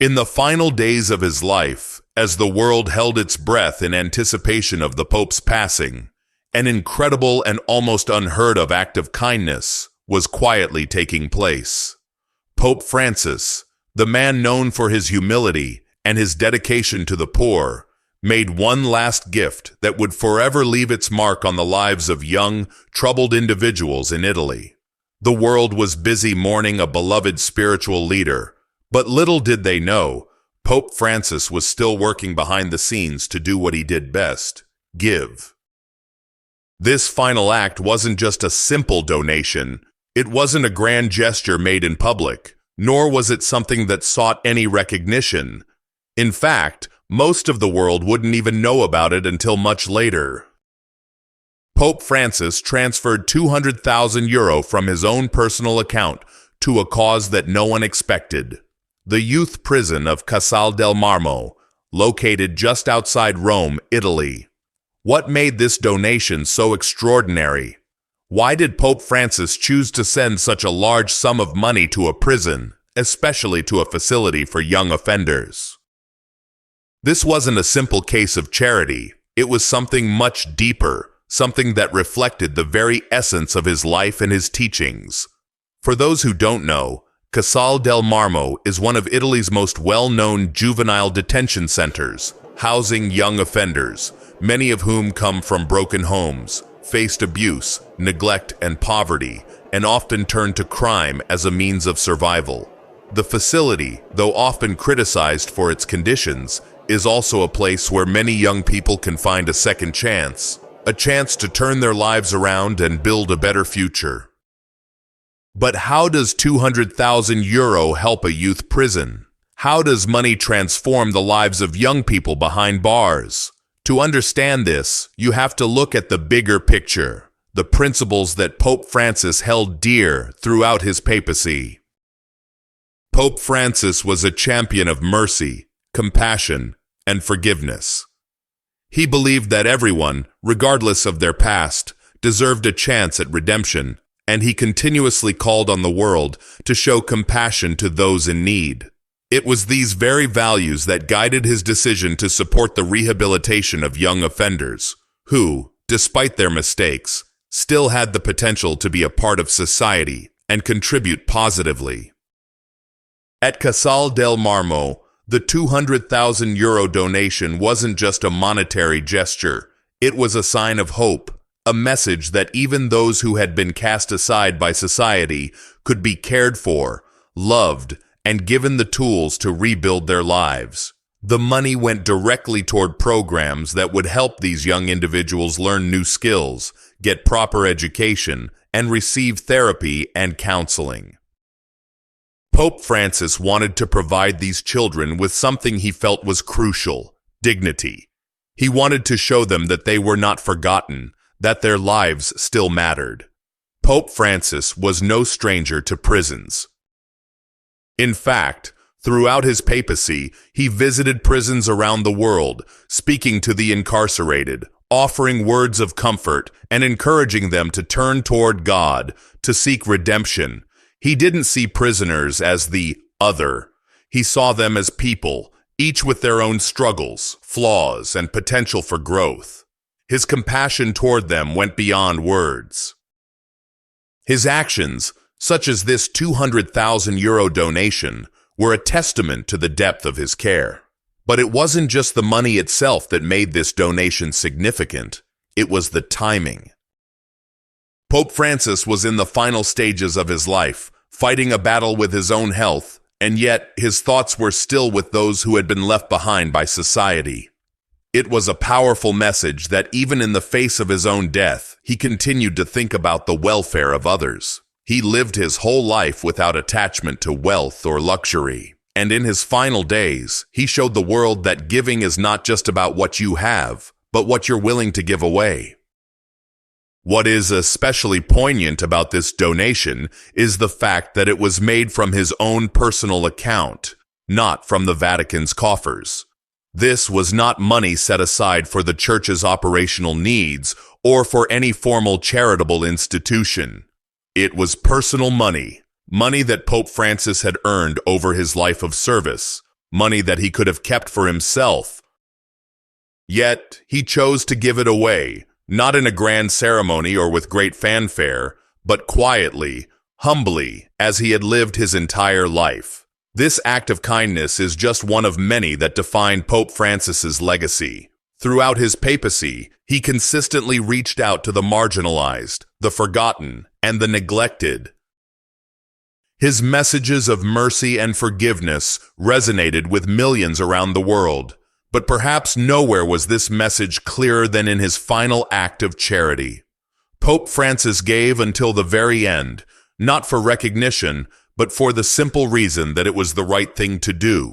In the final days of his life, as the world held its breath in anticipation of the Pope's passing, an incredible and almost unheard of act of kindness was quietly taking place. Pope Francis, the man known for his humility and his dedication to the poor, made one last gift that would forever leave its mark on the lives of young, troubled individuals in Italy. The world was busy mourning a beloved spiritual leader, but little did they know, Pope Francis was still working behind the scenes to do what he did best: give. This final act wasn't just a simple donation. It wasn't a grand gesture made in public, nor was it something that sought any recognition. In fact, most of the world wouldn't even know about it until much later. Pope Francis transferred €200,000 from his own personal account to a cause that no one expected: the youth prison of Casal del Marmo, located just outside Rome, Italy. What made this donation so extraordinary? Why did Pope Francis choose to send such a large sum of money to a prison, especially to a facility for young offenders? This wasn't a simple case of charity. It was something much deeper, something that reflected the very essence of his life and his teachings. For those who don't know, Casal del Marmo is one of Italy's most well-known juvenile detention centers, housing young offenders, many of whom come from broken homes, faced abuse, neglect, and poverty, and often turn to crime as a means of survival. The facility, though often criticized for its conditions, is also a place where many young people can find a second chance, a chance to turn their lives around and build a better future. But how does €200,000 help a youth prison? How does money transform the lives of young people behind bars? To understand this, you have to look at the bigger picture, the principles that Pope Francis held dear throughout his papacy. Pope Francis was a champion of mercy, compassion, and forgiveness. He believed that everyone, regardless of their past, deserved a chance at redemption, and he continuously called on the world to show compassion to those in need. It was these very values that guided his decision to support the rehabilitation of young offenders, who, despite their mistakes, still had the potential to be a part of society and contribute positively. At Casal del Marmo, the €200,000 donation wasn't just a monetary gesture. It was a sign of hope, a message that even those who had been cast aside by society could be cared for, loved, and given the tools to rebuild their lives. The money went directly toward programs that would help these young individuals learn new skills, get proper education, and receive therapy and counseling. Pope Francis wanted to provide these children with something he felt was crucial: dignity. He wanted to show them that they were not forgotten, that their lives still mattered. Pope Francis was no stranger to prisons. In fact, throughout his papacy, he visited prisons around the world, speaking to the incarcerated, offering words of comfort, and encouraging them to turn toward God, to seek redemption. He didn't see prisoners as the other. He saw them as people, each with their own struggles, flaws, and potential for growth. His compassion toward them went beyond words. His actions, such as this €200,000 donation, were a testament to the depth of his care. But it wasn't just the money itself that made this donation significant. It was the timing. Pope Francis was in the final stages of his life, fighting a battle with his own health, and yet his thoughts were still with those who had been left behind by society. It was a powerful message that even in the face of his own death, he continued to think about the welfare of others. He lived his whole life without attachment to wealth or luxury, and in his final days, he showed the world that giving is not just about what you have, but what you're willing to give away. What is especially poignant about this donation is the fact that it was made from his own personal account, not from the Vatican's coffers. This was not money set aside for the Church's operational needs or for any formal charitable institution. It was personal money, money that Pope Francis had earned over his life of service, money that he could have kept for himself. Yet, he chose to give it away, not in a grand ceremony or with great fanfare, but quietly, humbly, as he had lived his entire life. This act of kindness is just one of many that define Pope Francis's legacy. Throughout his papacy, he consistently reached out to the marginalized, the forgotten, and the neglected. His messages of mercy and forgiveness resonated with millions around the world, but perhaps nowhere was this message clearer than in his final act of charity. Pope Francis gave until the very end, not for recognition, but for the simple reason that it was the right thing to do.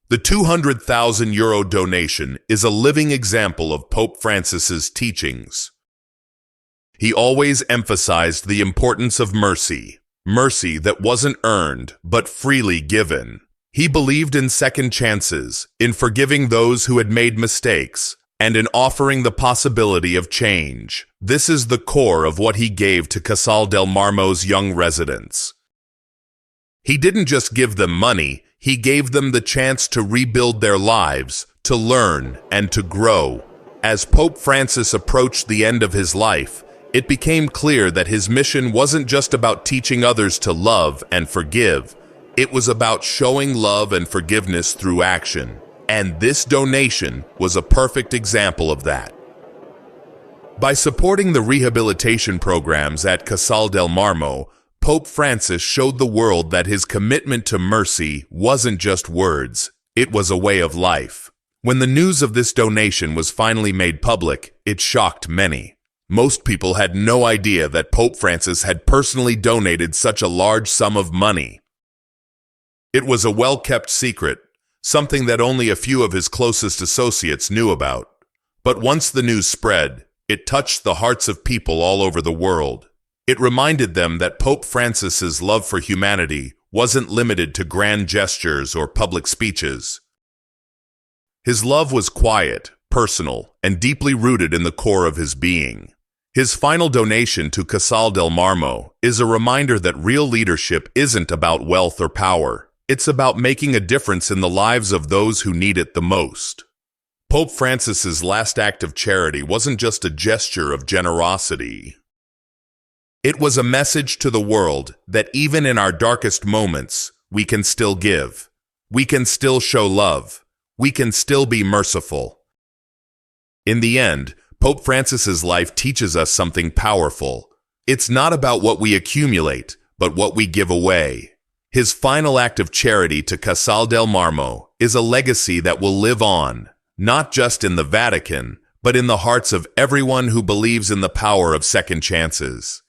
The €200,000 donation is a living example of Pope Francis's teachings. He always emphasized the importance of mercy, mercy that wasn't earned, but freely given. He believed in second chances, in forgiving those who had made mistakes, and in offering the possibility of change. This is the core of what he gave to Casal del Marmo's young residents. He didn't just give them money, he gave them the chance to rebuild their lives, to learn, and to grow. As Pope Francis approached the end of his life, it became clear that his mission wasn't just about teaching others to love and forgive. It was about showing love and forgiveness through action. And this donation was a perfect example of that. By supporting the rehabilitation programs at Casal del Marmo, Pope Francis showed the world that his commitment to mercy wasn't just words, it was a way of life. When the news of this donation was finally made public, it shocked many. Most people had no idea that Pope Francis had personally donated such a large sum of money. It was a well-kept secret, something that only a few of his closest associates knew about. But once the news spread, it touched the hearts of people all over the world. It reminded them that Pope Francis's love for humanity wasn't limited to grand gestures or public speeches. His love was quiet, personal, and deeply rooted in the core of his being. His final donation to Casal del Marmo is a reminder that real leadership isn't about wealth or power. It's about making a difference in the lives of those who need it the most. Pope Francis's last act of charity wasn't just a gesture of generosity. It was a message to the world that even in our darkest moments, we can still give. We can still show love. We can still be merciful. In the end, Pope Francis's life teaches us something powerful. It's not about what we accumulate, but what we give away. His final act of charity to Casal del Marmo is a legacy that will live on, not just in the Vatican, but in the hearts of everyone who believes in the power of second chances.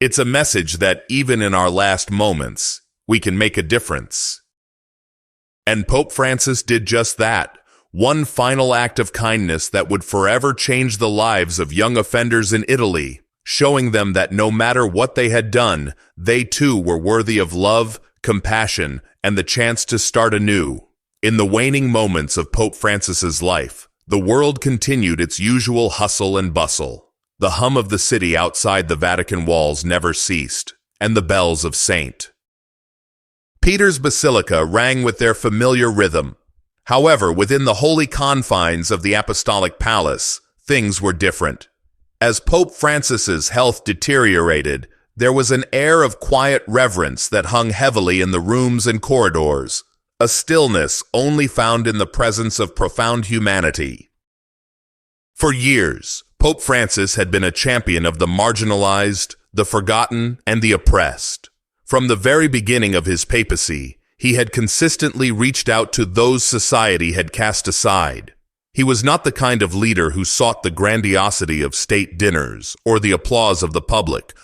It's a message that even in our last moments, we can make a difference. And Pope Francis did just that. One final act of kindness that would forever change the lives of young offenders in Italy, showing them that no matter what they had done, they too were worthy of love, compassion, and the chance to start anew. In the waning moments of Pope Francis's life, the world continued its usual hustle and bustle. The hum of the city outside the Vatican walls never ceased, and the bells of St. Peter's Basilica rang with their familiar rhythm. However, within the holy confines of the Apostolic Palace, things were different. As Pope Francis's health deteriorated, there was an air of quiet reverence that hung heavily in the rooms and corridors, a stillness only found in the presence of profound humanity. For years, Pope Francis had been a champion of the marginalized, the forgotten, and the oppressed. From the very beginning of his papacy, he had consistently reached out to those society had cast aside. He was not the kind of leader who sought the grandiosity of state dinners or the applause of the public.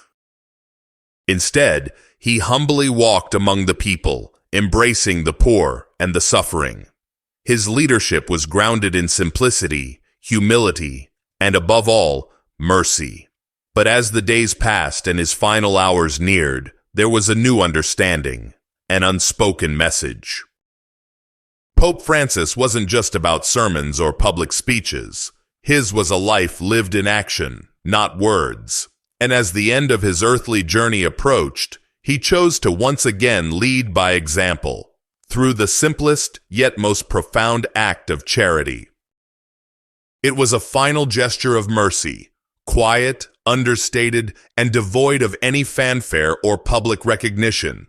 Instead, he humbly walked among the people, embracing the poor and the suffering. His leadership was grounded in simplicity, humility, and above all, mercy. But as the days passed and his final hours neared, there was a new understanding, an unspoken message. Pope Francis wasn't just about sermons or public speeches. His was a life lived in action, not words. And as the end of his earthly journey approached, he chose to once again lead by example. through the simplest yet most profound act of charity. It was a final gesture of mercy, quiet, understated, and devoid of any fanfare or public recognition.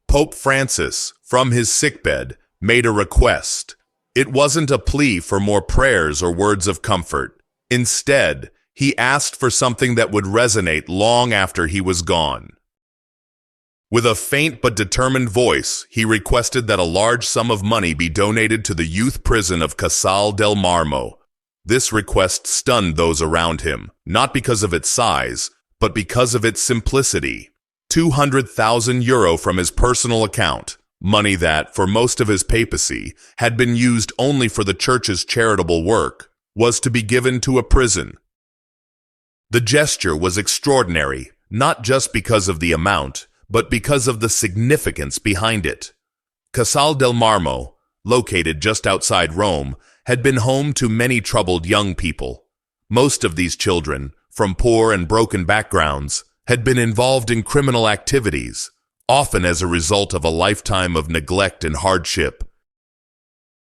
Pope Francis, from his sickbed, made a request. It wasn't a plea for more prayers or words of comfort. Instead, he asked for something that would resonate long after he was gone. With a faint but determined voice, he requested that a large sum of money be donated to the youth prison of Casal del Marmo. This request stunned those around him, not because of its size, but because of its simplicity. €200,000 from his personal account, money that, for most of his papacy, had been used only for the church's charitable work, was to be given to a prison. The gesture was extraordinary, not just because of the amount, but because of the significance behind it. Casal del Marmo, located just outside Rome, had been home to many troubled young people. Most of these children, from poor and broken backgrounds, had been involved in criminal activities, often as a result of a lifetime of neglect and hardship.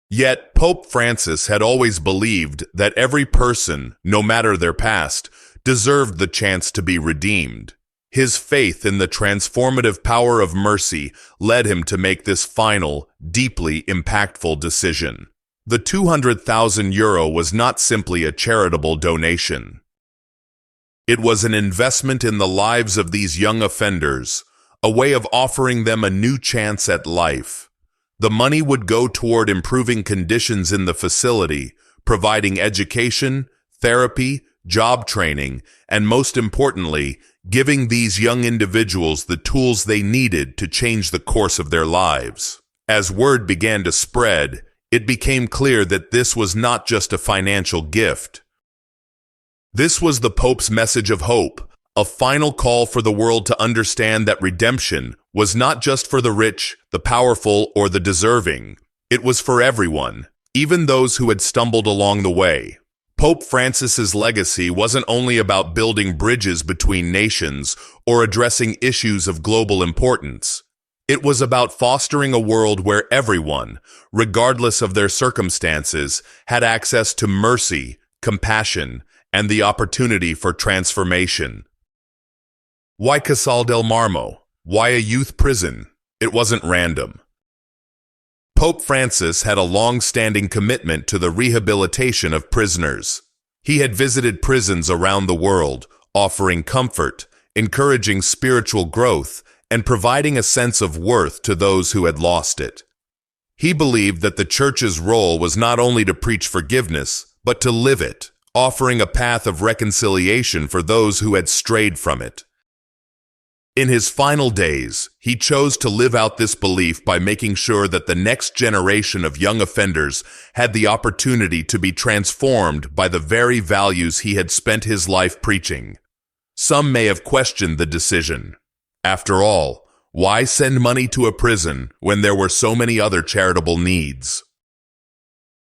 Yet Pope Francis had always believed that every person, no matter their past, deserved the chance to be redeemed. His faith in the transformative power of mercy led him to make this final, deeply impactful decision. The €200,000 was not simply a charitable donation. It was an investment in the lives of these young offenders, a way of offering them a new chance at life. The money would go toward improving conditions in the facility, providing education, therapy, job training, and most importantly, giving these young individuals the tools they needed to change the course of their lives. As word began to spread, it became clear that this was not just a financial gift. This was the Pope's message of hope, a final call for the world to understand that redemption was not just for the rich, the powerful, or the deserving. It was for everyone, even those who had stumbled along the way. Pope Francis's legacy wasn't only about building bridges between nations or addressing issues of global importance. It was about fostering a world where everyone, regardless of their circumstances, had access to mercy, compassion, and the opportunity for transformation. Why Casal del Marmo? Why a youth prison? It wasn't random. Pope Francis had a long-standing commitment to the rehabilitation of prisoners. He had visited prisons around the world, offering comfort, encouraging spiritual growth, and providing a sense of worth to those who had lost it. He believed that the Church's role was not only to preach forgiveness, but to live it, offering a path of reconciliation for those who had strayed from it. In his final days, he chose to live out this belief by making sure that the next generation of young offenders had the opportunity to be transformed by the very values he had spent his life preaching. Some may have questioned the decision. After all, why send money to a prison when there were so many other charitable needs?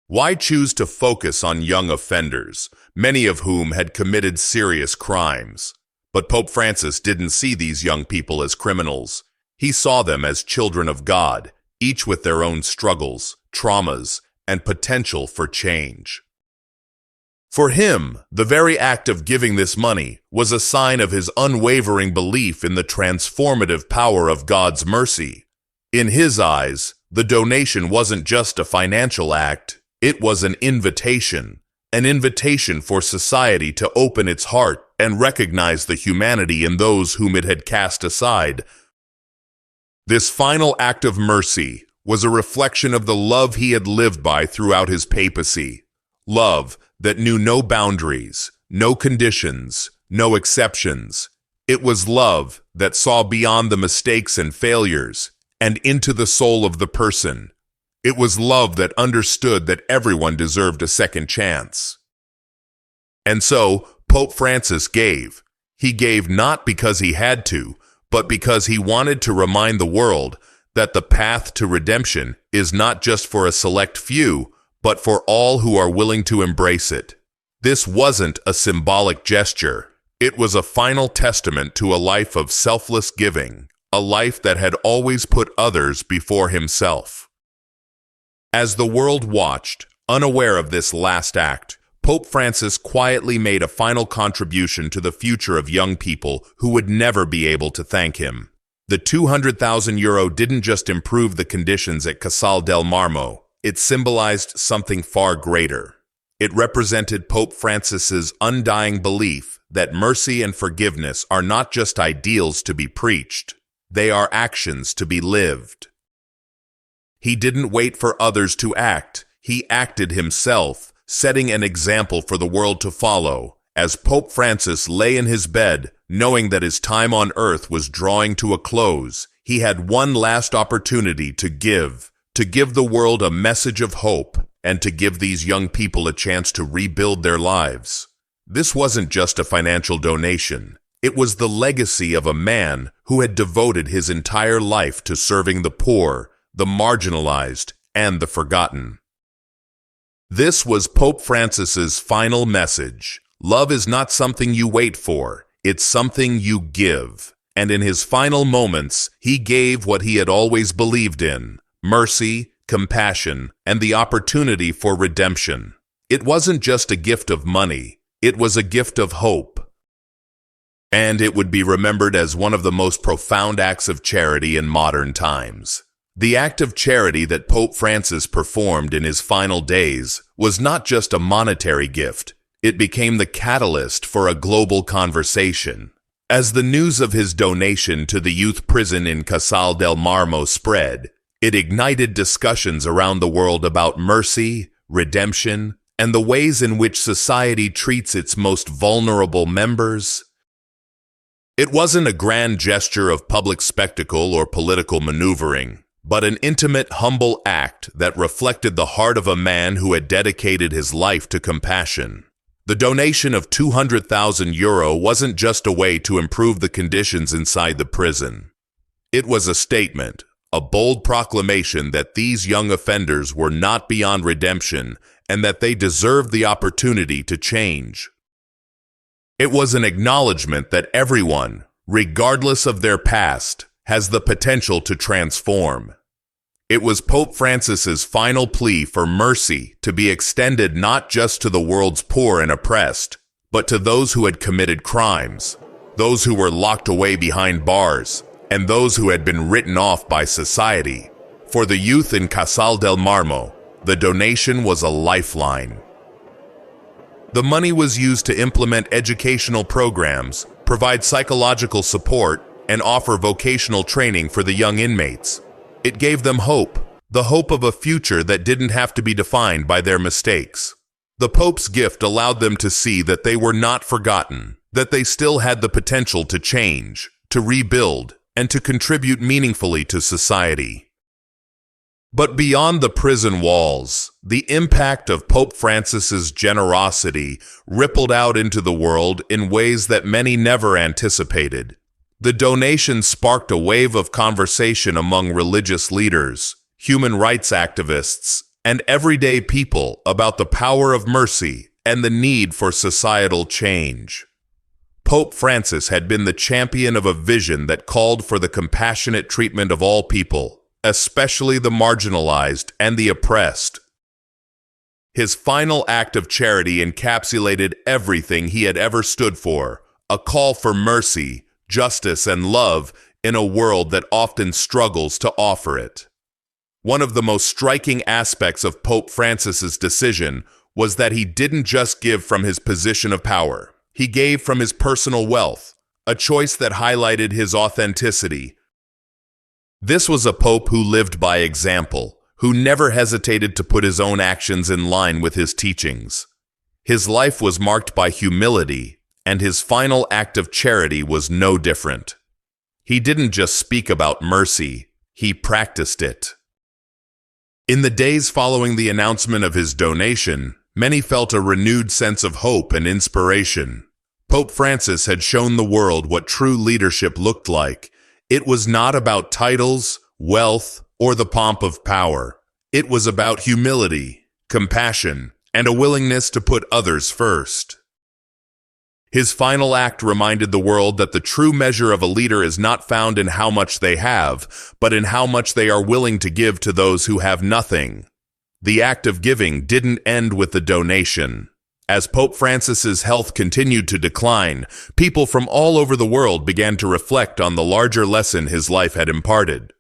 Why choose to focus on young offenders, many of whom had committed serious crimes? But Pope Francis didn't see these young people as criminals. He saw them as children of God, each with their own struggles, traumas, and potential for change. For him, the very act of giving this money was a sign of his unwavering belief in the transformative power of God's mercy. In his eyes, the donation wasn't just a financial act, it was an invitation for society to open its heart and recognize the humanity in those whom it had cast aside. This final act of mercy was a reflection of the love he had lived by throughout his papacy. Love that knew no boundaries, no conditions, no exceptions. It was love that saw beyond the mistakes and failures and into the soul of the person. It was love that understood that everyone deserved a second chance. And so, Pope Francis gave. He gave not because he had to, but because he wanted to remind the world that the path to redemption is not just for a select few, but for all who are willing to embrace it. This wasn't a symbolic gesture. It was a final testament to a life of selfless giving, a life that had always put others before himself. As the world watched, unaware of this last act, Pope Francis quietly made a final contribution to the future of young people who would never be able to thank him. The €200,000 didn't just improve the conditions at Casal del Marmo, it symbolized something far greater. It represented Pope Francis's undying belief that mercy and forgiveness are not just ideals to be preached, they are actions to be lived. He didn't wait for others to act, he acted himself, setting an example for the world to follow. As Pope Francis lay in his bed, knowing that his time on earth was drawing to a close, he had one last opportunity to give the world a message of hope, and to give these young people a chance to rebuild their lives. This wasn't just a financial donation. It was the legacy of a man who had devoted his entire life to serving the poor, the marginalized, and the forgotten. This was Pope Francis's final message. Love is not something you wait for, it's something you give. And in his final moments, he gave what he had always believed in: mercy, compassion, and the opportunity for redemption. It wasn't just a gift of money, it was a gift of hope. And it would be remembered as one of the most profound acts of charity in modern times. The act of charity that Pope Francis performed in his final days was not just a monetary gift, it became the catalyst for a global conversation. As the news of his donation to the youth prison in Casal del Marmo spread, it ignited discussions around the world about mercy, redemption, and the ways in which society treats its most vulnerable members. It wasn't a grand gesture of public spectacle or political maneuvering, but an intimate, humble act that reflected the heart of a man who had dedicated his life to compassion. The donation of €200,000 wasn't just a way to improve the conditions inside the prison. It was a statement, a bold proclamation that these young offenders were not beyond redemption and that they deserved the opportunity to change. It was an acknowledgement that everyone, regardless of their past, has the potential to transform. It was Pope Francis's final plea for mercy to be extended not just to the world's poor and oppressed, but to those who had committed crimes, those who were locked away behind bars, and those who had been written off by society. For the youth in Casal del Marmo, the donation was a lifeline. The money was used to implement educational programs, provide psychological support, and offer vocational training for the young inmates. It gave them hope, the hope of a future that didn't have to be defined by their mistakes. The Pope's gift allowed them to see that they were not forgotten, that they still had the potential to change, to rebuild, and to contribute meaningfully to society. But beyond the prison walls, the impact of Pope Francis's generosity rippled out into the world in ways that many never anticipated. The donation sparked a wave of conversation among religious leaders, human rights activists, and everyday people about the power of mercy and the need for societal change. Pope Francis had been the champion of a vision that called for the compassionate treatment of all people, especially the marginalized and the oppressed. His final act of charity encapsulated everything he had ever stood for, a call for mercy, justice, and love in a world that often struggles to offer it. One of the most striking aspects of Pope Francis's decision was that he didn't just give from his position of power. He gave from his personal wealth, a choice that highlighted his authenticity. This was a pope who lived by example, who never hesitated to put his own actions in line with his teachings. His life was marked by humility, and his final act of charity was no different. He didn't just speak about mercy, he practiced it. In the days following the announcement of his donation, many felt a renewed sense of hope and inspiration. Pope Francis had shown the world what true leadership looked like. It was not about titles, wealth, or the pomp of power. It was about humility, compassion, and a willingness to put others first. His final act reminded the world that the true measure of a leader is not found in how much they have, but in how much they are willing to give to those who have nothing. The act of giving didn't end with the donation. As Pope Francis's health continued to decline, people from all over the world began to reflect on the larger lesson his life had imparted.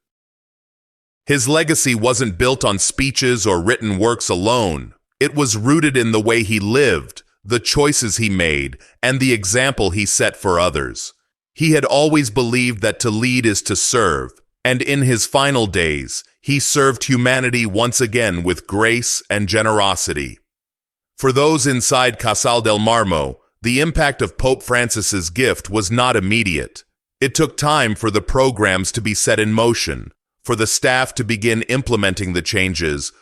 His legacy wasn't built on speeches or written works alone. It was rooted in the way he lived, the choices he made, and the example he set for others. He had always believed that to lead is to serve, and in his final days, he served humanity once again with grace and generosity. For those inside Casal del Marmo, the impact of Pope Francis's gift was not immediate. It took time for the programs to be set in motion, for the staff to begin implementing the changes,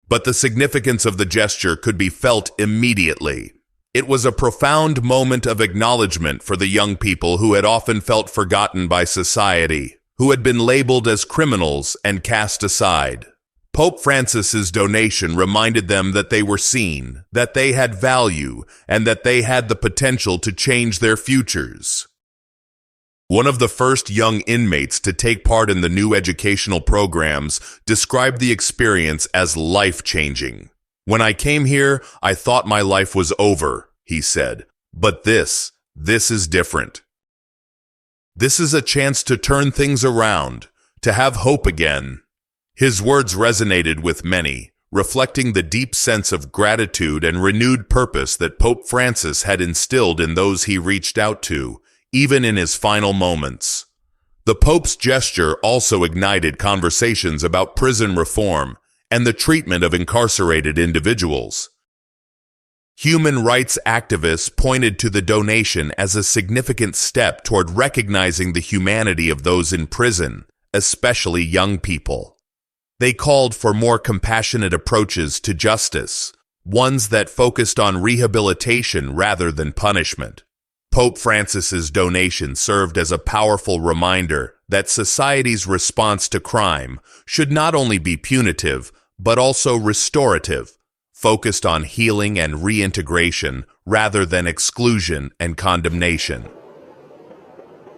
but the significance of the gesture could be felt immediately. It was a profound moment of acknowledgement for the young people who had often felt forgotten by society, who had been labeled as criminals and cast aside. Pope Francis's donation reminded them that they were seen, that they had value, and that they had the potential to change their futures. One of the first young inmates to take part in the new educational programs described the experience as life-changing. "When I came here, I thought my life was over," he said. "But this is different. This is a chance to turn things around, to have hope again." His words resonated with many, reflecting the deep sense of gratitude and renewed purpose that Pope Francis had instilled in those he reached out to, even in his final moments. The Pope's gesture also ignited conversations about prison reform and the treatment of incarcerated individuals. Human rights activists pointed to the donation as a significant step toward recognizing the humanity of those in prison, especially young people. They called for more compassionate approaches to justice, ones that focused on rehabilitation rather than punishment. Pope Francis's donation served as a powerful reminder that society's response to crime should not only be punitive, but also restorative, focused on healing and reintegration rather than exclusion and condemnation.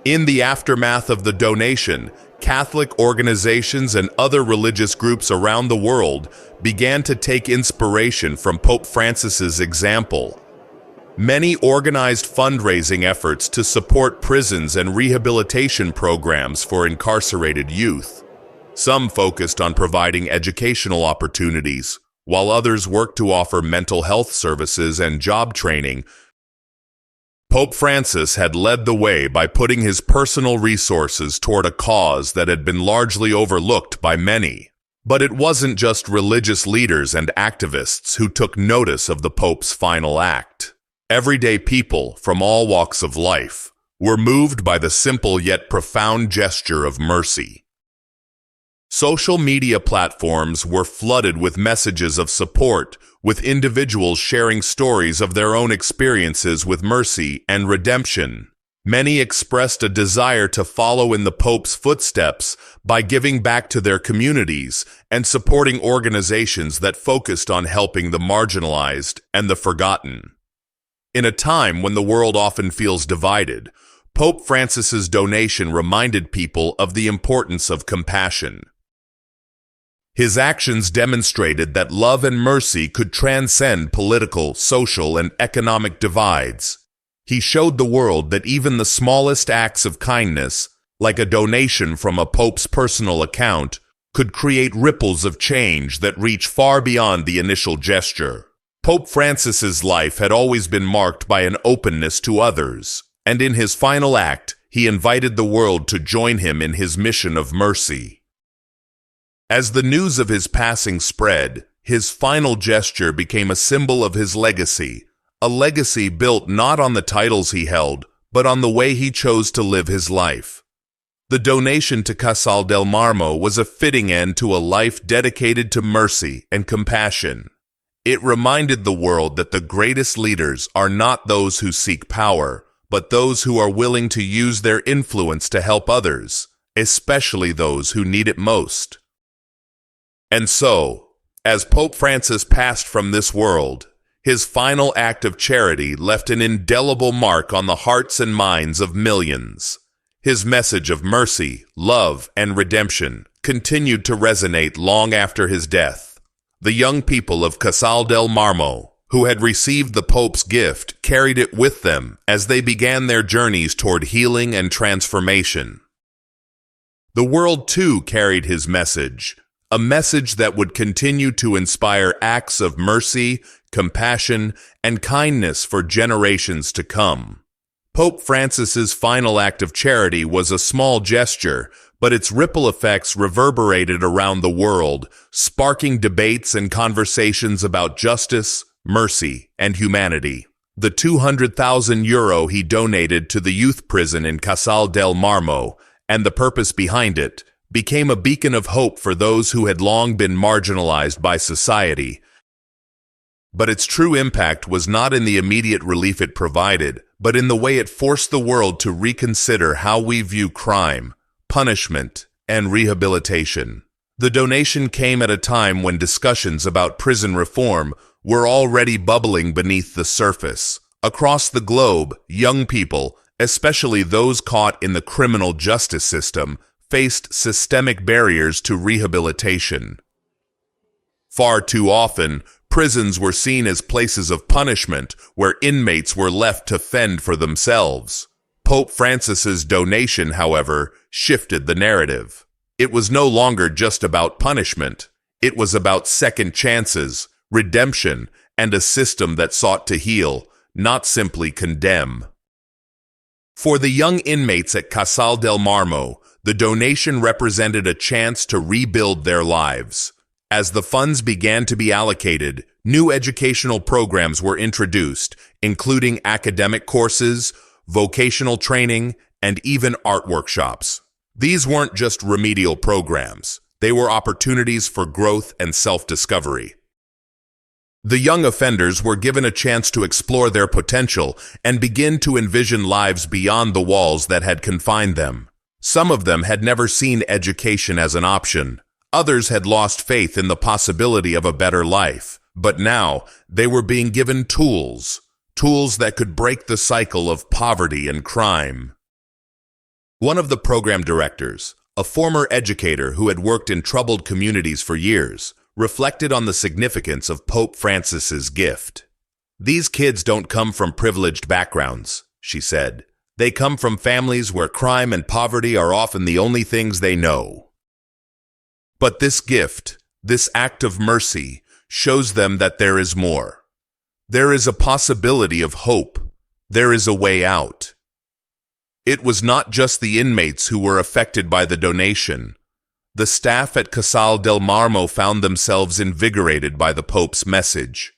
In the aftermath of the donation, Catholic organizations and other religious groups around the world began to take inspiration from Pope Francis's example. Many organized fundraising efforts to support prisons and rehabilitation programs for incarcerated youth. Some focused on providing educational opportunities, while others worked to offer mental health services and job training. Pope Francis had led the way by putting his personal resources toward a cause that had been largely overlooked by many. But it wasn't just religious leaders and activists who took notice of the Pope's final act. Everyday people from all walks of life were moved by the simple yet profound gesture of mercy. Social media platforms were flooded with messages of support, with individuals sharing stories of their own experiences with mercy and redemption. Many expressed a desire to follow in the Pope's footsteps by giving back to their communities and supporting organizations that focused on helping the marginalized and the forgotten. In a time when the world often feels divided, Pope Francis's donation reminded people of the importance of compassion. His actions demonstrated that love and mercy could transcend political, social, and economic divides. He showed the world that even the smallest acts of kindness, like a donation from a pope's personal account, could create ripples of change that reach far beyond the initial gesture. Pope Francis's life had always been marked by an openness to others, and in his final act, he invited the world to join him in his mission of mercy. As the news of his passing spread, his final gesture became a symbol of his legacy, a legacy built not on the titles he held, but on the way he chose to live his life. The donation to Casal del Marmo was a fitting end to a life dedicated to mercy and compassion. It reminded the world that the greatest leaders are not those who seek power, but those who are willing to use their influence to help others, especially those who need it most. And so, as Pope Francis passed from this world, his final act of charity left an indelible mark on the hearts and minds of millions. His message of mercy, love, and redemption continued to resonate long after his death. The young people of Casal del Marmo, who had received the Pope's gift, carried it with them as they began their journeys toward healing and transformation. The world too carried his message, a message that would continue to inspire acts of mercy, compassion, and kindness for generations to come. Pope Francis's final act of charity was a small gesture, but its ripple effects reverberated around the world, sparking debates and conversations about justice, mercy, and humanity. The €200,000 he donated to the youth prison in Casal del Marmo, and the purpose behind it, became a beacon of hope for those who had long been marginalized by society. But its true impact was not in the immediate relief it provided, but in the way it forced the world to reconsider how we view crime, punishment, and rehabilitation. The donation came at a time when discussions about prison reform were already bubbling beneath the surface. Across the globe, young people, especially those caught in the criminal justice system, faced systemic barriers to rehabilitation. Far too often, prisons were seen as places of punishment where inmates were left to fend for themselves. Pope Francis's donation, however, shifted the narrative. It was no longer just about punishment. It was about second chances, redemption, and a system that sought to heal, not simply condemn. For the young inmates at Casal del Marmo, the donation represented a chance to rebuild their lives. As the funds began to be allocated, new educational programs were introduced, including academic courses, vocational training, and even art workshops. These weren't just remedial programs. They were opportunities for growth and self-discovery. The young offenders were given a chance to explore their potential and begin to envision lives beyond the walls that had confined them. Some of them had never seen education as an option. Others had lost faith in the possibility of a better life. But now, they were being given tools that could break the cycle of poverty and crime. One of the program directors, a former educator who had worked in troubled communities for years, reflected on the significance of Pope Francis's gift. "These kids don't come from privileged backgrounds," she said. "They come from families where crime and poverty are often the only things they know. But this gift, this act of mercy, shows them that there is more. There is a possibility of hope. There is a way out." It was not just the inmates who were affected by the donation. The staff at Casal del Marmo found themselves invigorated by the Pope's message.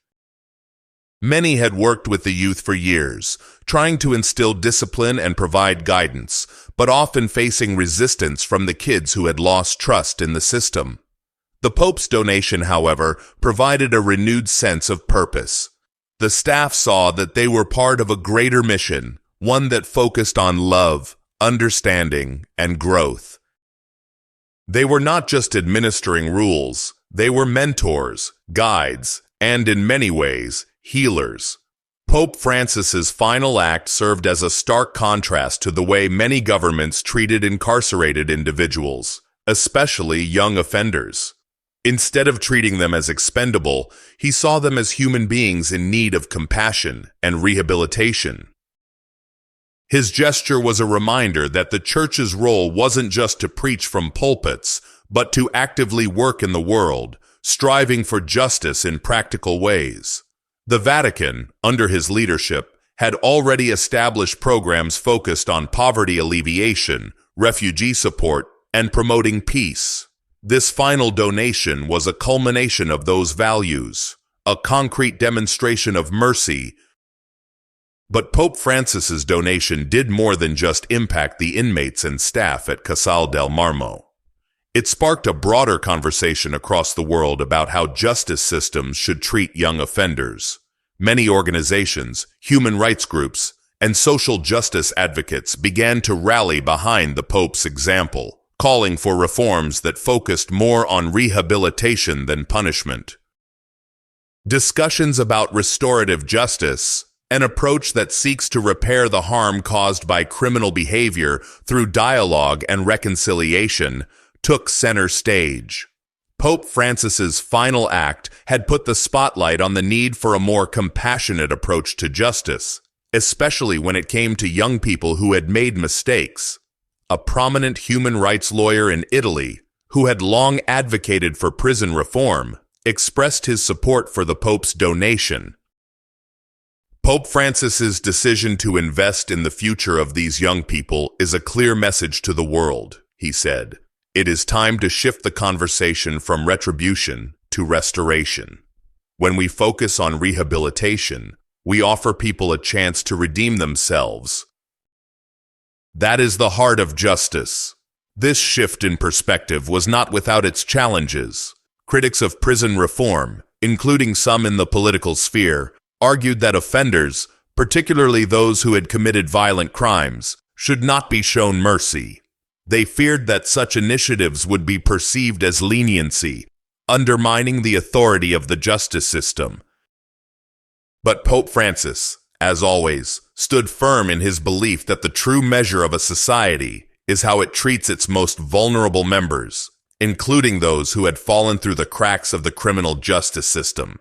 Many had worked with the youth for years, trying to instill discipline and provide guidance, but often facing resistance from the kids who had lost trust in the system. The Pope's donation, however, provided a renewed sense of purpose. The staff saw that they were part of a greater mission, one that focused on love, understanding, and growth. They were not just administering rules, they were mentors, guides, and in many ways, healers. Pope Francis's final act served as a stark contrast to the way many governments treated incarcerated individuals, especially young offenders. Instead of treating them as expendable, he saw them as human beings in need of compassion and rehabilitation. His gesture was a reminder that the Church's role wasn't just to preach from pulpits, but to actively work in the world, striving for justice in practical ways. The Vatican, under his leadership, had already established programs focused on poverty alleviation, refugee support, and promoting peace. This final donation was a culmination of those values, a concrete demonstration of mercy. But Pope Francis's donation did more than just impact the inmates and staff at Casal del Marmo. It sparked a broader conversation across the world about how justice systems should treat young offenders. Many organizations, human rights groups, and social justice advocates began to rally behind the Pope's example, calling for reforms that focused more on rehabilitation than punishment. Discussions about restorative justice, an approach that seeks to repair the harm caused by criminal behavior through dialogue and reconciliation, took center stage. Pope Francis's final act had put the spotlight on the need for a more compassionate approach to justice, especially when it came to young people who had made mistakes. A prominent human rights lawyer in Italy, who had long advocated for prison reform, expressed his support for the Pope's donation. Pope Francis's decision to invest in the future of these young people is a clear message to the world, he said. It is time to shift the conversation from retribution to restoration. When we focus on rehabilitation, we offer people a chance to redeem themselves. That is the heart of justice. This shift in perspective was not without its challenges. Critics of prison reform, including some in the political sphere, argued that offenders, particularly those who had committed violent crimes, should not be shown mercy. They feared that such initiatives would be perceived as leniency, undermining the authority of the justice system. But Pope Francis, as always, stood firm in his belief that the true measure of a society is how it treats its most vulnerable members, including those who had fallen through the cracks of the criminal justice system.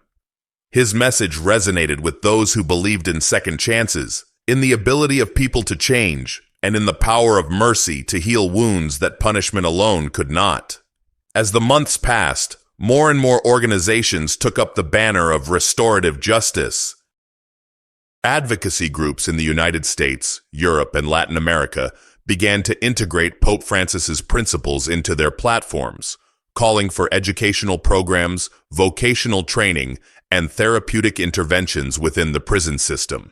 His message resonated with those who believed in second chances, in the ability of people to change, and in the power of mercy to heal wounds that punishment alone could not. As the months passed, more and more organizations took up the banner of restorative justice. Advocacy groups in the United States, Europe, and Latin America began to integrate Pope Francis's principles into their platforms, calling for educational programs, vocational training, and therapeutic interventions within the prison system.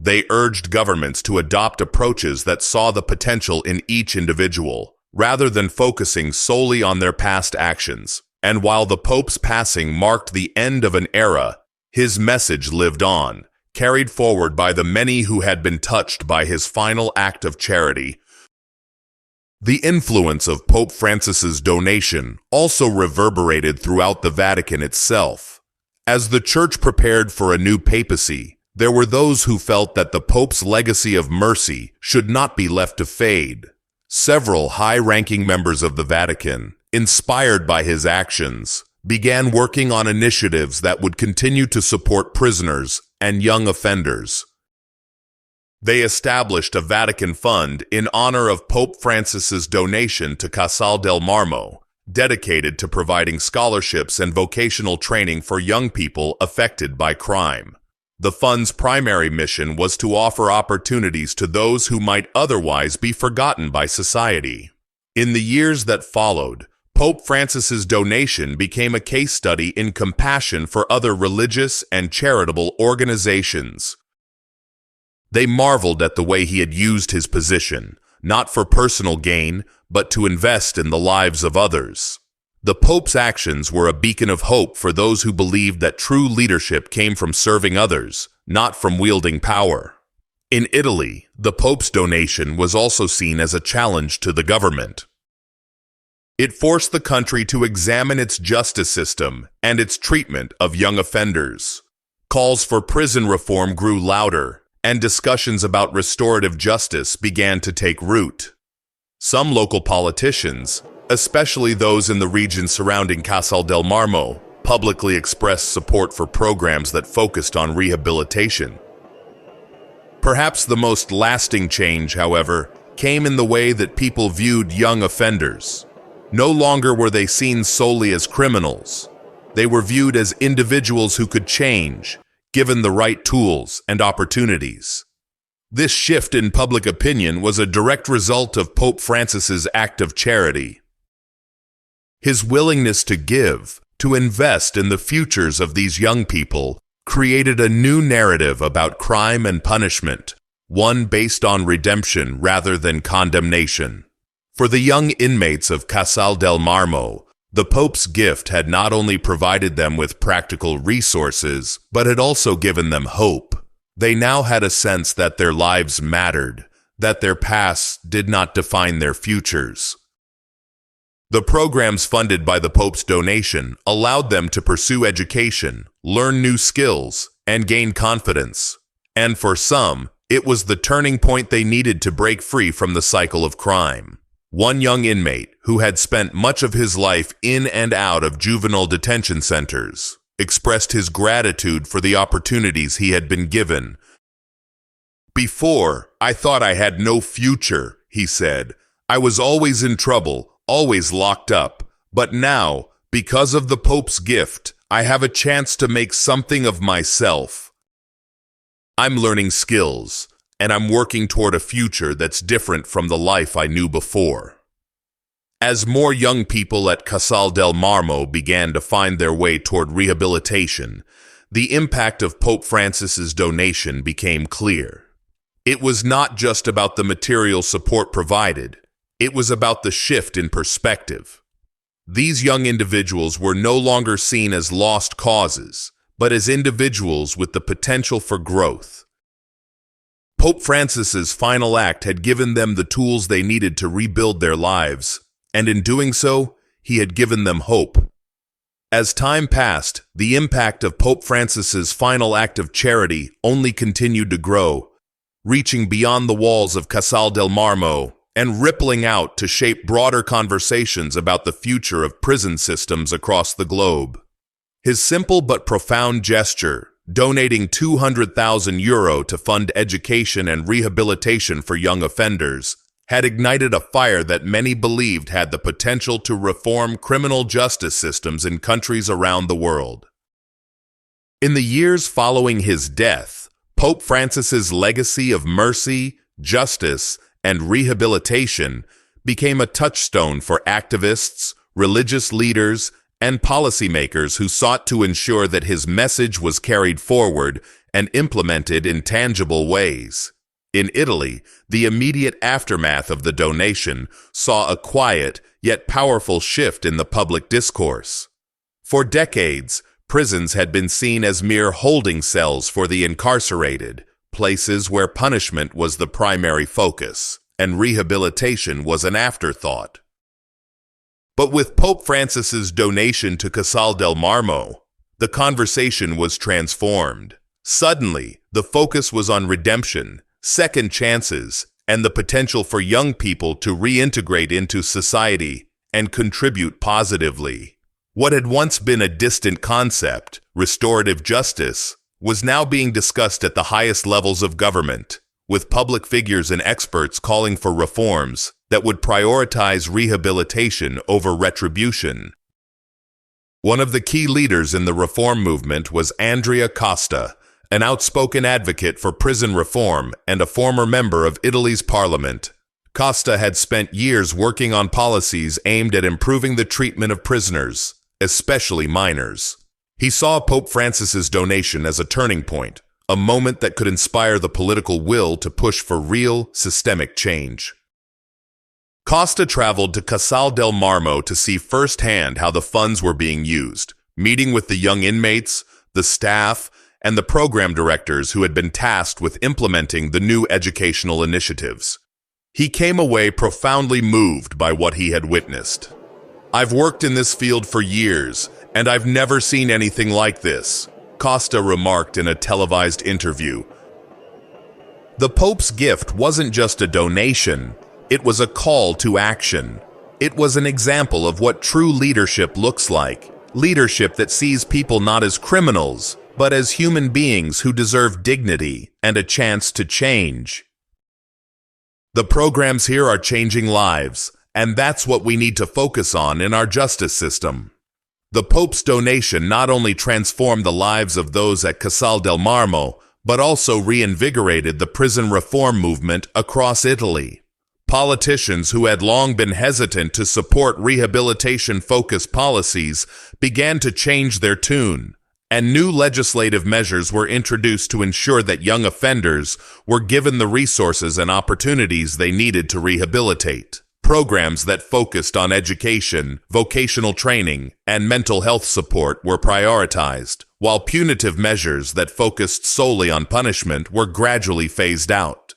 They urged governments to adopt approaches that saw the potential in each individual, rather than focusing solely on their past actions. And while the Pope's passing marked the end of an era, his message lived on, carried forward by the many who had been touched by his final act of charity. The influence of Pope Francis's donation also reverberated throughout the Vatican itself. As the Church prepared for a new papacy, there were those who felt that the Pope's legacy of mercy should not be left to fade. Several high-ranking members of the Vatican, inspired by his actions, began working on initiatives that would continue to support prisoners and young offenders. They established a Vatican fund in honor of Pope Francis's donation to Casal del Marmo, dedicated to providing scholarships and vocational training for young people affected by crime. The fund's primary mission was to offer opportunities to those who might otherwise be forgotten by society. In the years that followed, Pope Francis's donation became a case study in compassion for other religious and charitable organizations. They marveled at the way he had used his position, not for personal gain, but to invest in the lives of others. The Pope's actions were a beacon of hope for those who believed that true leadership came from serving others, not from wielding power. In Italy, the Pope's donation was also seen as a challenge to the government. It forced the country to examine its justice system and its treatment of young offenders. Calls for prison reform grew louder, and discussions about restorative justice began to take root. Some local politicians, especially those in the region surrounding Casal del Marmo, publicly expressed support for programs that focused on rehabilitation. Perhaps the most lasting change, however, came in the way that people viewed young offenders. No longer were they seen solely as criminals. They were viewed as individuals who could change, given the right tools and opportunities. This shift in public opinion was a direct result of Pope Francis's act of charity. His willingness to give, to invest in the futures of these young people, created a new narrative about crime and punishment, one based on redemption rather than condemnation. For the young inmates of Casal del Marmo, the Pope's gift had not only provided them with practical resources, but had also given them hope. They now had a sense that their lives mattered, that their pasts did not define their futures. The programs funded by the Pope's donation allowed them to pursue education, learn new skills, and gain confidence. And for some, it was the turning point they needed to break free from the cycle of crime. One young inmate, who had spent much of his life in and out of juvenile detention centers, expressed his gratitude for the opportunities he had been given. "Before, I thought I had no future," he said. "I was always in trouble, always locked up. But now, because of the Pope's gift, I have a chance to make something of myself. I'm learning skills, and I'm working toward a future that's different from the life I knew before." As more young people at Casal del Marmo began to find their way toward rehabilitation, the impact of Pope Francis's donation became clear. It was not just about the material support provided, it was about the shift in perspective. These young individuals were no longer seen as lost causes, but as individuals with the potential for growth. Pope Francis's final act had given them the tools they needed to rebuild their lives, and in doing so, he had given them hope. As time passed, the impact of Pope Francis's final act of charity only continued to grow, reaching beyond the walls of Casal del Marmo and rippling out to shape broader conversations about the future of prison systems across the globe. His simple but profound gesture, donating €200,000 to fund education and rehabilitation for young offenders, had ignited a fire that many believed had the potential to reform criminal justice systems in countries around the world. In the years following his death, Pope Francis's legacy of mercy, justice, and rehabilitation became a touchstone for activists, religious leaders, and policymakers who sought to ensure that his message was carried forward and implemented in tangible ways. In Italy, the immediate aftermath of the donation saw a quiet yet powerful shift in the public discourse. For decades, prisons had been seen as mere holding cells for the incarcerated, places where punishment was the primary focus, and rehabilitation was an afterthought. But with Pope Francis's donation to Casal del Marmo, the conversation was transformed. Suddenly, the focus was on redemption, second chances, and the potential for young people to reintegrate into society and contribute positively. What had once been a distant concept, restorative justice, was now being discussed at the highest levels of government, with public figures and experts calling for reforms that would prioritize rehabilitation over retribution. One of the key leaders in the reform movement was Andrea Costa, an outspoken advocate for prison reform and a former member of Italy's parliament. Costa had spent years working on policies aimed at improving the treatment of prisoners, especially minors. He saw Pope Francis's donation as a turning point, a moment that could inspire the political will to push for real, systemic change. Costa traveled to Casal del Marmo to see firsthand how the funds were being used, meeting with the young inmates, the staff, and the program directors who had been tasked with implementing the new educational initiatives. He came away profoundly moved by what he had witnessed. "I've worked in this field for years, and I've never seen anything like this," Costa remarked in a televised interview. The Pope's gift wasn't just a donation, it was a call to action. It was an example of what true leadership looks like, leadership that sees people not as criminals, but as human beings who deserve dignity and a chance to change. The programs here are changing lives, and that's what we need to focus on in our justice system. The Pope's donation not only transformed the lives of those at Casal del Marmo, but also reinvigorated the prison reform movement across Italy. Politicians who had long been hesitant to support rehabilitation-focused policies began to change their tune, and new legislative measures were introduced to ensure that young offenders were given the resources and opportunities they needed to rehabilitate. Programs that focused on education, vocational training, and mental health support were prioritized, while punitive measures that focused solely on punishment were gradually phased out.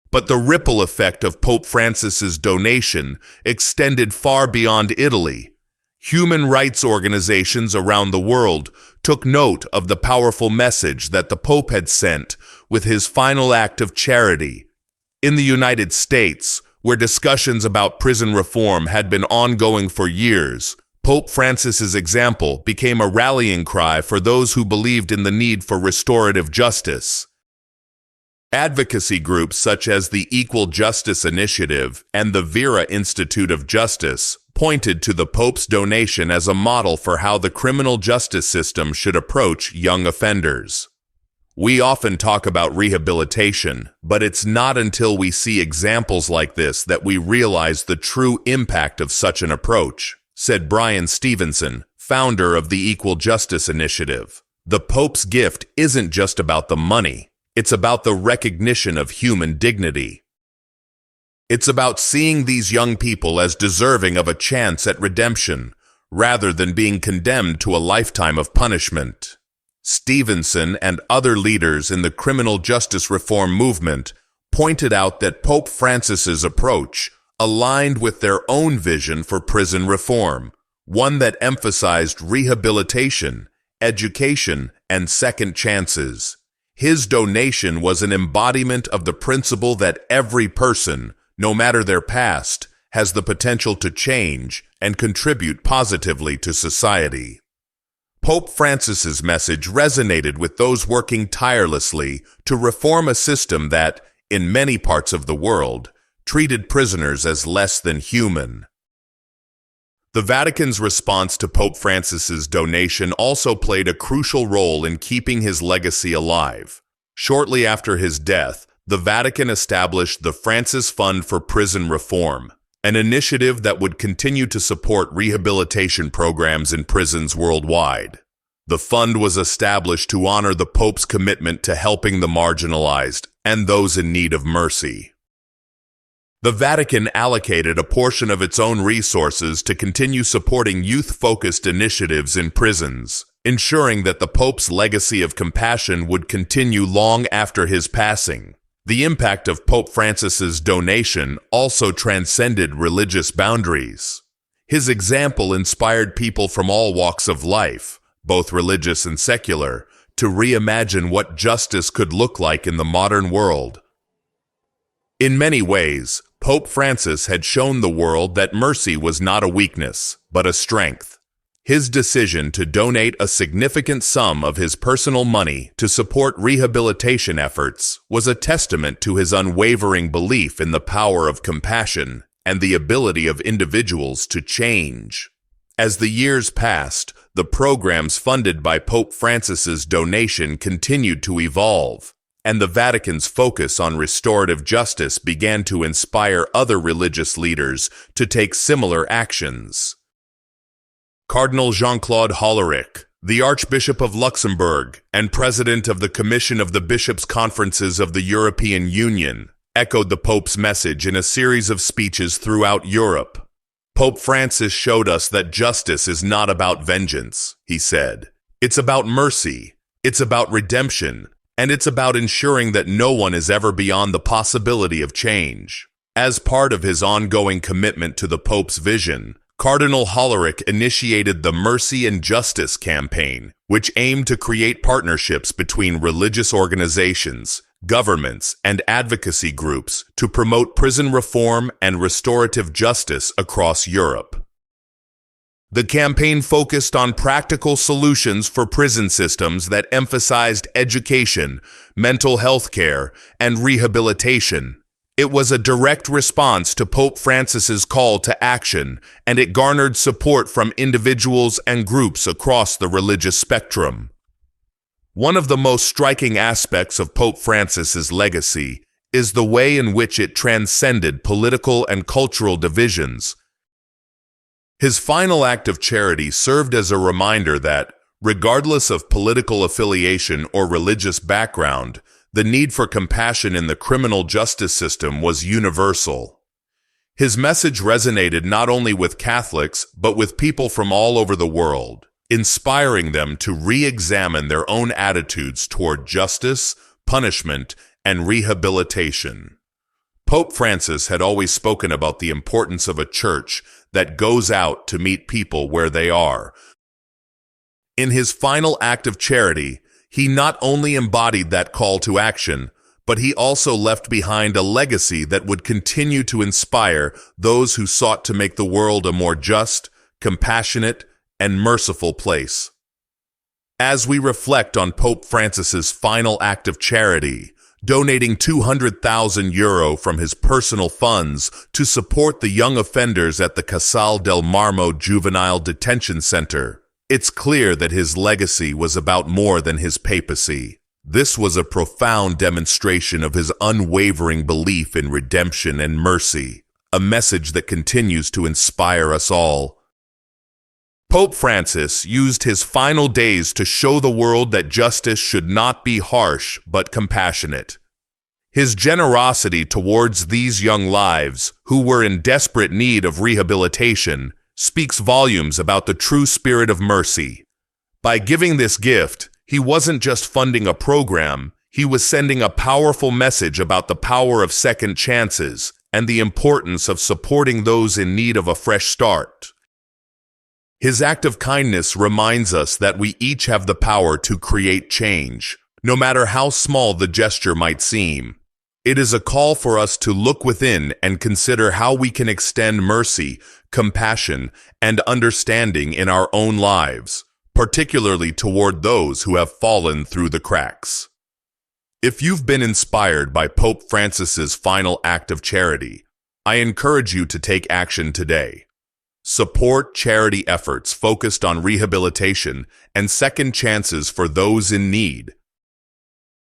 But the ripple effect of Pope Francis's donation extended far beyond Italy. Human rights organizations around the world took note of the powerful message that the Pope had sent with his final act of charity. In the United States, where discussions about prison reform had been ongoing for years, Pope Francis's example became a rallying cry for those who believed in the need for restorative justice. Advocacy groups such as the Equal Justice Initiative and the Vera Institute of Justice pointed to the Pope's donation as a model for how the criminal justice system should approach young offenders. We often talk about rehabilitation, but it's not until we see examples like this that we realize the true impact of such an approach, said Brian Stevenson, founder of the Equal Justice Initiative. The Pope's gift isn't just about the money. It's about the recognition of human dignity. It's about seeing these young people as deserving of a chance at redemption, rather than being condemned to a lifetime of punishment. Stevenson and other leaders in the criminal justice reform movement pointed out that Pope Francis's approach aligned with their own vision for prison reform, one that emphasized rehabilitation, education, and second chances. His donation was an embodiment of the principle that every person, no matter their past, has the potential to change and contribute positively to society. Pope Francis's message resonated with those working tirelessly to reform a system that, in many parts of the world, treated prisoners as less than human. The Vatican's response to Pope Francis's donation also played a crucial role in keeping his legacy alive. Shortly after his death, the Vatican established the Francis Fund for Prison Reform, an initiative that would continue to support rehabilitation programs in prisons worldwide. The fund was established to honor the Pope's commitment to helping the marginalized and those in need of mercy. The Vatican allocated a portion of its own resources to continue supporting youth-focused initiatives in prisons, ensuring that the Pope's legacy of compassion would continue long after his passing. The impact of Pope Francis's donation also transcended religious boundaries. His example inspired people from all walks of life, both religious and secular, to reimagine what justice could look like in the modern world. In many ways, Pope Francis had shown the world that mercy was not a weakness, but a strength. His decision to donate a significant sum of his personal money to support rehabilitation efforts was a testament to his unwavering belief in the power of compassion and the ability of individuals to change. As the years passed, the programs funded by Pope Francis's donation continued to evolve, and the Vatican's focus on restorative justice began to inspire other religious leaders to take similar actions. Cardinal Jean-Claude Hollerich, the Archbishop of Luxembourg and President of the Commission of the Bishops' Conferences of the European Union, echoed the Pope's message in a series of speeches throughout Europe. Pope Francis showed us that justice is not about vengeance, he said. It's about mercy, it's about redemption, and it's about ensuring that no one is ever beyond the possibility of change. As part of his ongoing commitment to the Pope's vision, Cardinal Hollerich initiated the Mercy and Justice campaign, which aimed to create partnerships between religious organizations, governments, and advocacy groups to promote prison reform and restorative justice across Europe. The campaign focused on practical solutions for prison systems that emphasized education, mental health care, and rehabilitation. It was a direct response to Pope Francis's call to action, and it garnered support from individuals and groups across the religious spectrum. One of the most striking aspects of Pope Francis's legacy is the way in which it transcended political and cultural divisions. His final act of charity served as a reminder that, regardless of political affiliation or religious background, the need for compassion in the criminal justice system was universal. His message resonated not only with Catholics, but with people from all over the world, inspiring them to re-examine their own attitudes toward justice, punishment, and rehabilitation. Pope Francis had always spoken about the importance of a church that goes out to meet people where they are. In his final act of charity, he not only embodied that call to action, but he also left behind a legacy that would continue to inspire those who sought to make the world a more just, compassionate, and merciful place. As we reflect on Pope Francis's final act of charity, donating €200,000 from his personal funds to support the young offenders at the Casal del Marmo Juvenile Detention Center, it's clear that his legacy was about more than his papacy. This was a profound demonstration of his unwavering belief in redemption and mercy, a message that continues to inspire us all. Pope Francis used his final days to show the world that justice should not be harsh but compassionate. His generosity towards these young lives, who were in desperate need of rehabilitation, speaks volumes about the true spirit of mercy. By giving this gift, he wasn't just funding a program, he was sending a powerful message about the power of second chances and the importance of supporting those in need of a fresh start. His act of kindness reminds us that we each have the power to create change, no matter how small the gesture might seem. It is a call for us to look within and consider how we can extend mercy, compassion, and understanding in our own lives, particularly toward those who have fallen through the cracks. If you've been inspired by Pope Francis's final act of charity, I encourage you to take action today. Support charity efforts focused on rehabilitation and second chances for those in need.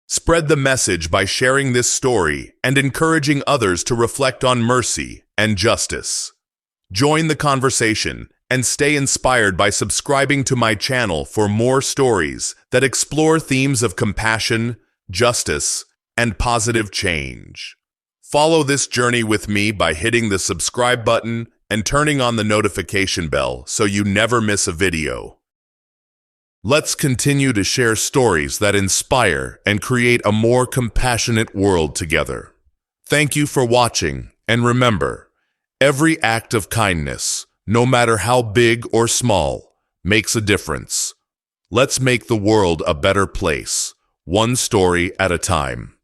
Spread the message by sharing this story and encouraging others to reflect on mercy and justice. Join the conversation and stay inspired by subscribing to my channel for more stories that explore themes of compassion, justice, and positive change. Follow this journey with me by hitting the subscribe button and turning on the notification bell so you never miss a video. Let's continue to share stories that inspire and create a more compassionate world together. Thank you for watching, and remember, every act of kindness, no matter how big or small, makes a difference. Let's make the world a better place, one story at a time.